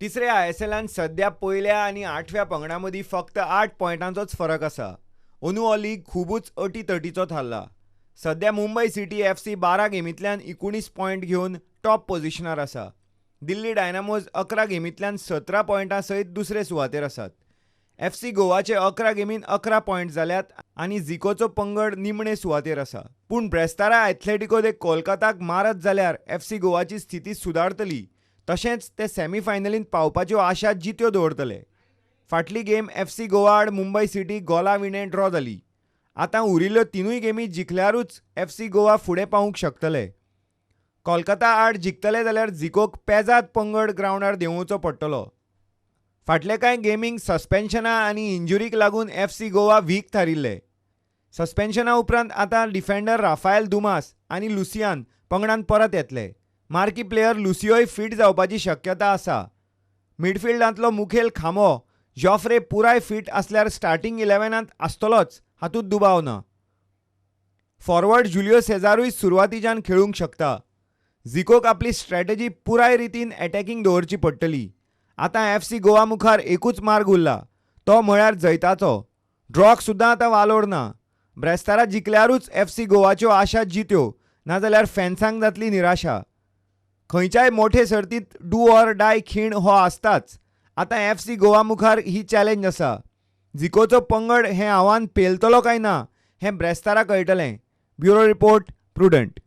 तिसऱ्या ISLान सध्या पहिल्या आणि 8व्या पंगडामदीं फक्त 8 पॉयंटांचोच फरक आसा। अंदू हो लीग खूबच अटीतटीचो थारला। सध्या मुंबई सिटी FC 12 गेमींतल्यान 19 पॉयंट घेवन टॉप पोझिशनार आसा। दिल्ली डायनामोज 11 गेमींतल्यान 17 पॉयंटां सयत दुसरे सुवातेर आसात। FC गोवाचे 11 गेमींत 11 पॉयंट जाल्यात आनी झिकोचो पंगड निमणे सुवातेर आसा। पूण ब्रेस्तारा एथलेटिको दे कोलकाताक मारत जाल्यार FC गोवाची स्थिती सुदारतली, तशेंच ते सेमीफायनलींत पावपाच्यो आशा जित्यो दवरतले। फाटली गेम FC गोवा आड मुंबई सिटी गोला विणे ड्रॉ जाली। आतां उरिल्ल्यो तिनूय गेमी जिखल्यारूच FC गोवा फुडें पावूंक शकतले। कोलकाता आड जिखतले जाल्यार झिकोक पेजाद पंगड ग्रावंडार देंवोवचो पडटलो। फाटले कांय गेमींक सस्पेन्शनां आनी इंजुरीक लागून FC गोवा वीक थारिल्ले। सस्पेन्शना उपरांत आतां डिफेंडर राफाएल दुमास आनी लुसियान पंगडांत परत येतले। मार्की प्लेयर लुसियोय फिट जावपाची शक्यता आसा। मिडफिल्डांतलो मुखेल खांबो जॉफ्रे पुराय फिट आसल्यार स्टार्टिंग 11 आसतलोच हातूंत दुबाव ना। फॉरवर्ड जुलियो सेजारूय सुरवातीच्यान खेळूंक शकता। झिकोक आपली स्ट्रॅटेजी पुराय रितीन अटॅकिंग दवरची पडटली। आतां FC गोवा मुखार एकूच मार्ग उरला, तो म्हळ्यार जैताचो। ड्रॉक सुद्दां आतां वालोर ना। ब्रेस्तारा जिखल्यारूच FC गोवाच्यो आशा जित्यो, नाजाल्यार फॅन्सांक जातली निराशा। खंयच्याय मोठे सर्तींत डू ऑर डाय खीण हो आसताच। आतां FC गोवा मुखार ही चॅलेंज आसा। झिकोचो पंगड हें आव्हान पेलतलो काय ना हें ब्रेस्तारा कळटलें। Bureau report, prudent.